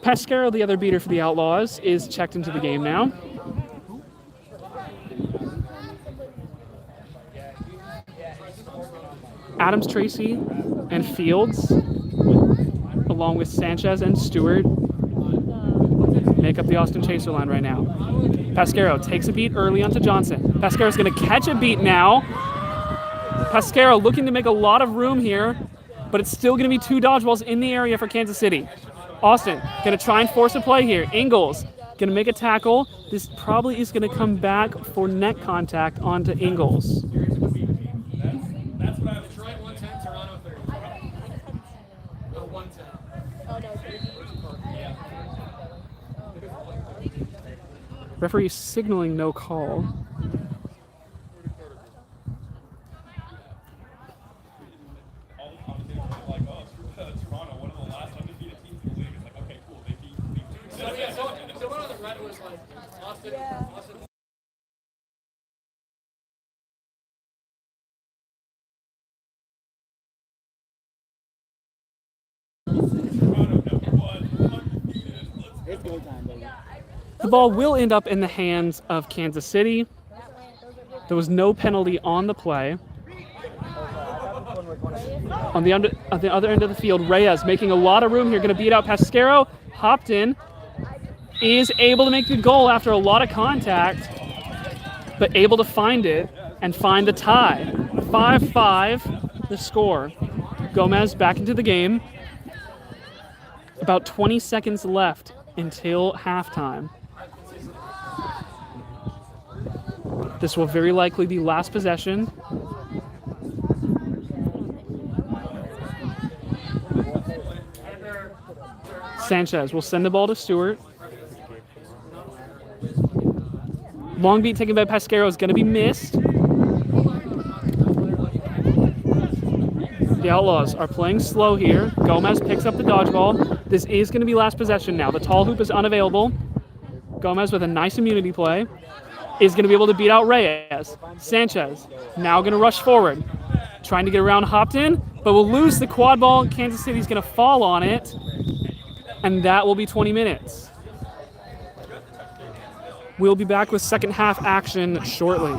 Pasquero, the other beater for the Outlaws, is checked into the game now. Adams, Tracy, and Fields, along with Sanchez and Stewart, make up the Austin Chaser line right now. Pasquero takes a beat early onto Johnson. Pasquero's going to catch a beat now. Pasquero looking to make a lot of room here, but it's still going to be 2 dodgeballs in the area for Kansas City. Austin going to try and force a play here. Ingalls going to make a tackle. This probably is going to come back for neck contact onto Ingalls. That's what I was trying. 110, Toronto 30. No, 110. Oh no, 30. Referee signaling no call. So one of the red was like Austin. Yeah. Austin. The ball will end up in the hands of Kansas City. There was no penalty on the play. On the other end of the field, Reyes making a lot of room here, going to beat out Pasquero. Hopton is able to make the goal after a lot of contact, but able to find it and find the tie. 5-5 the score. Gomez back into the game. About 20 seconds left until halftime. This will very likely be last possession. Sanchez will send the ball to Stewart. Long beat taken by Pasquero is going to be missed. The Outlaws are playing slow here. Gomez picks up the dodgeball. This is going to be last possession now. The tall hoop is unavailable. Gomez with a nice immunity play is going to be able to beat out Reyes. Sanchez now going to rush forward, trying to get around Hopton, but will lose the quad ball. Kansas City's going to fall on it, and that will be 20 minutes. We'll be back with second half action shortly.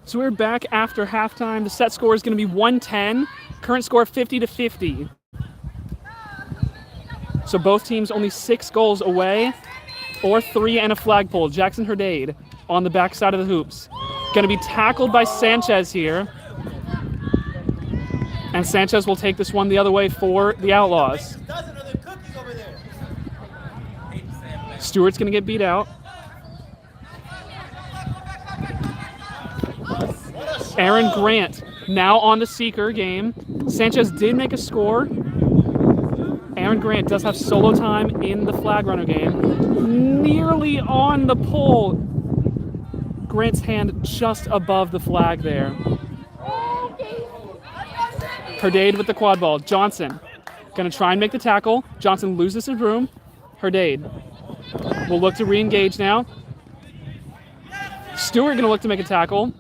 So we're back after halftime. The set score is going to be 110. Current score 50-50. So both teams only 6 goals away, or 3 and a flagpole. Jackson Herdade on the backside of the hoops. Going to be tackled by Sanchez here. And Sanchez will take this one the other way for the Outlaws. Stewart's going to get beat out. Aaron Grant now on the seeker game. Sanchez did make a score. Aaron Grant does have solo time in the flag runner game. Nearly on the pole. Grant's hand just above the flag there. Herdade with the quad ball. Johnson going to try and make the tackle. Johnson loses his room. Herdade will look to re-engage now. Stewart going to look to make a tackle.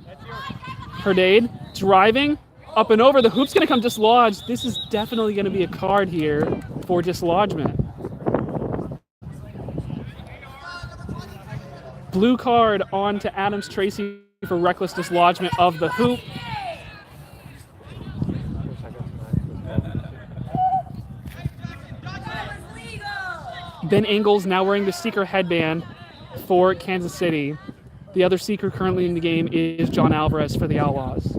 Herdade driving up and over. The hoop's going to come dislodged. This is definitely going to be a card here for dislodgement. Blue card on to Adams Tracy for reckless dislodgement of the hoop. Ben Ingles now wearing the seeker headband for Kansas City. The other seeker currently in the game is John Alvarez for the Outlaws.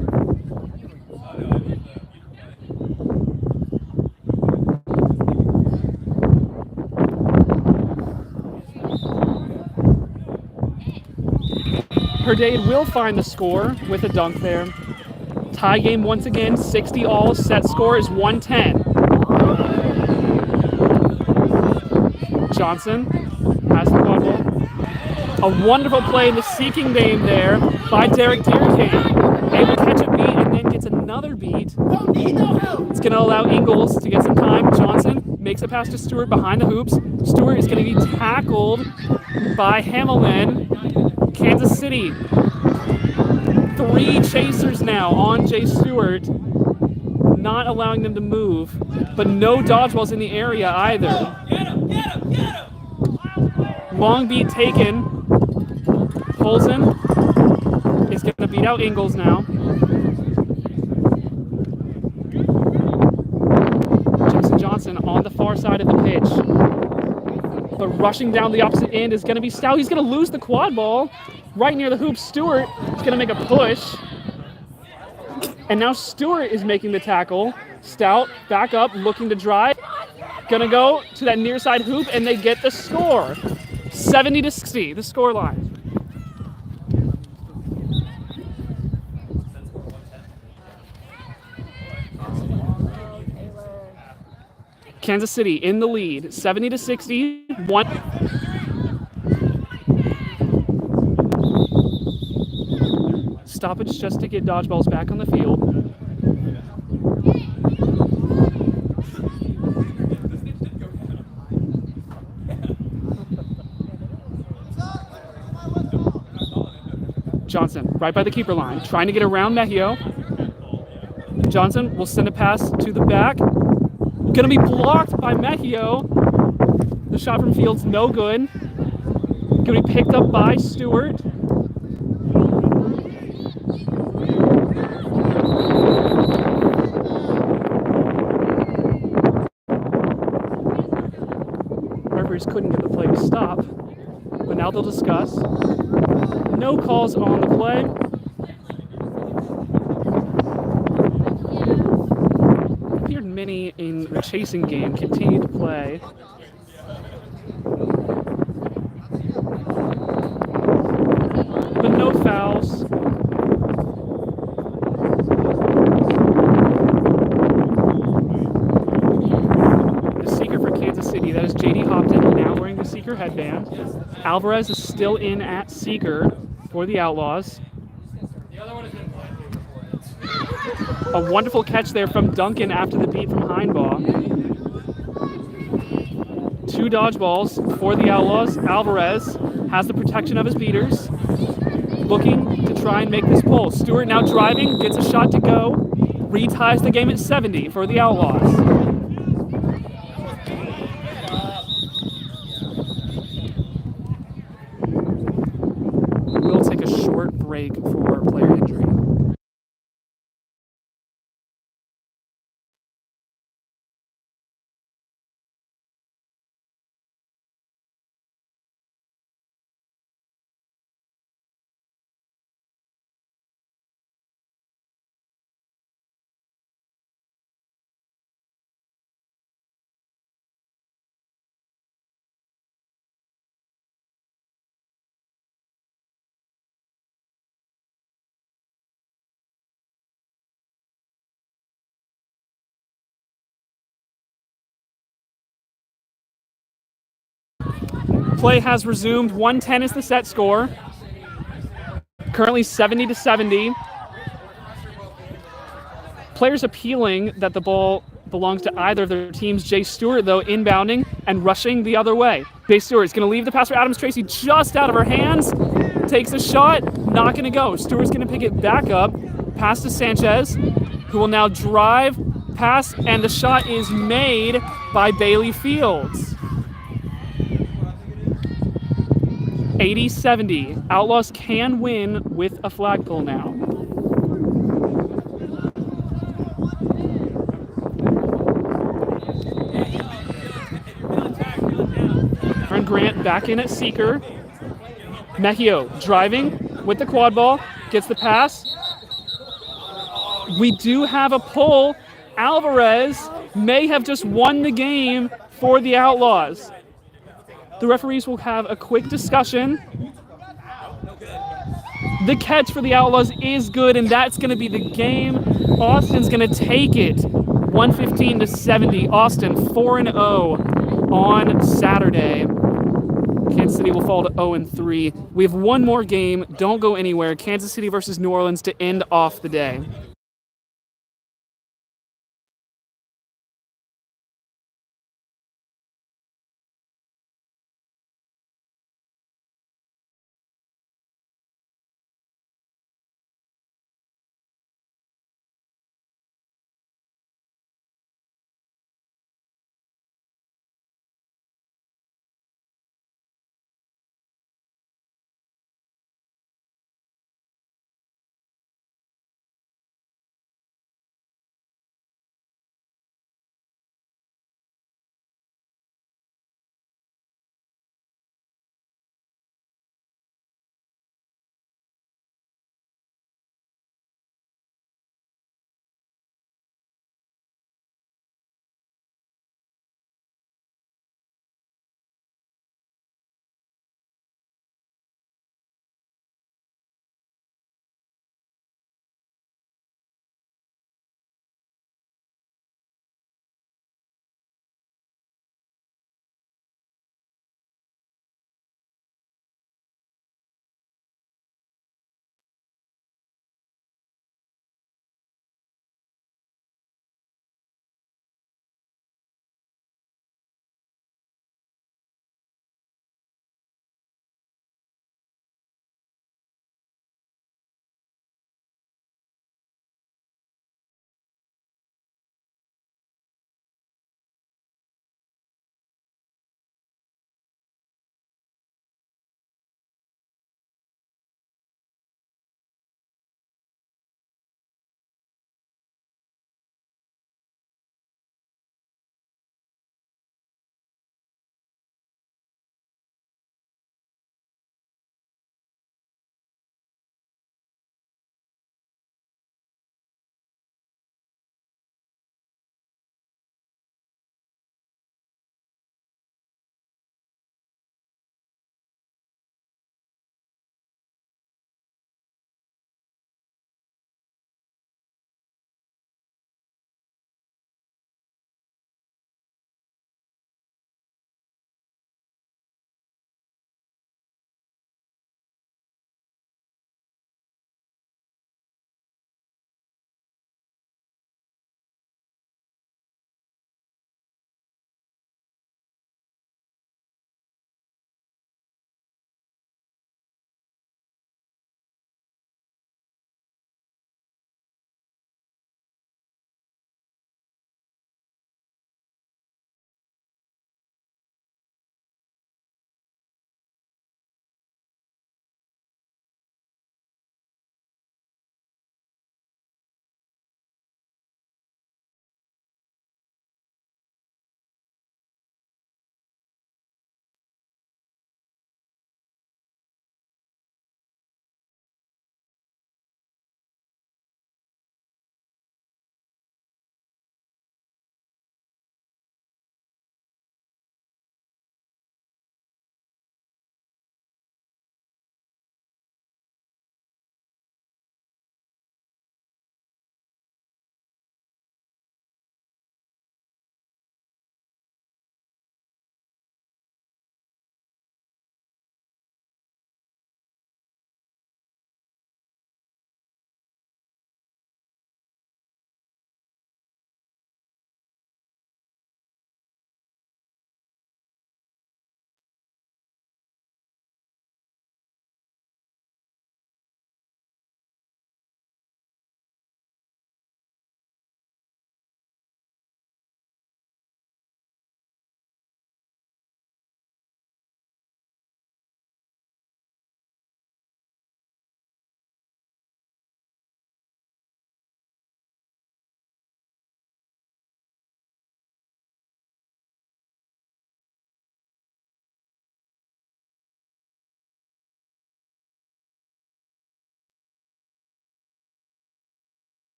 Herdade will find the score with a dunk there. Tie game once again, 60 all. Set score is 110. Johnson has the quad ball. A wonderful play in the seeking game there by Derek Deerking. Able to catch a beat and then gets another beat. It's going to allow Ingles to get some time. Johnson makes a pass to Stewart behind the hoops. Stewart is going to be tackled by Hamelin. Kansas City. 3 chasers now on Jay Stewart. Not allowing them to move. But no dodgeballs in the area either. Long beat taken. Polson is going to beat out Ingles now. Jackson Johnson on the far side of the pitch. But rushing down the opposite end is going to be Stout. He's going to lose the quad ball right near the hoop. Stewart is going to make a push. And now Stewart is making the tackle. Stout back up, looking to drive. Going to go to that near side hoop, and they get the score. 70-60, the score line. Kansas City in the lead, 70-60. Stoppage just to get dodgeballs back on the field. Johnson, right by the keeper line, trying to get around Mejio. Johnson will send a pass to the back. Going to be blocked by Mejio. The shot from field's no good. Going to be picked up by Stewart. Referees couldn't get the play to stop, but now they'll discuss. No calls on the play. Appeared many in the chasing game continued to play. But no fouls. The seeker for Kansas City, that is J.D. Hopton, now wearing the seeker headband. Alvarez is still in at seeker for the Outlaws. A wonderful catch there from Duncan after the beat from Heinbaugh. 2 dodgeballs for the Outlaws. Alvarez has the protection of his beaters. Looking to try and make this pull. Stewart now driving, gets a shot to go. Reties the game at 70 for the Outlaws. We'll take a short break for Play has resumed. 110 is the set score. Currently 70-70. Players appealing that the ball belongs to either of their teams. Jay Stewart, though, inbounding and rushing the other way. Jay Stewart is going to leave the pass for Adams Tracy just out of her hands. Takes a shot, not going to go. Stewart's going to pick it back up. Pass to Sanchez, who will now drive, pass, and the shot is made by Bailey Fields. 80-70. Outlaws can win with a flag pull now. Aaron Grant back in at seeker. Mejio driving with the quad ball, gets the pass. We do have a pull. Alvarez may have just won the game for the Outlaws. The referees will have a quick discussion. The catch for the Outlaws is good, and that's going to be the game. Austin's going to take it. 115-70. Austin 4-0 on Saturday. Kansas City will fall to 0-3. We have one more game. Don't go anywhere. Kansas City versus New Orleans to end off the day.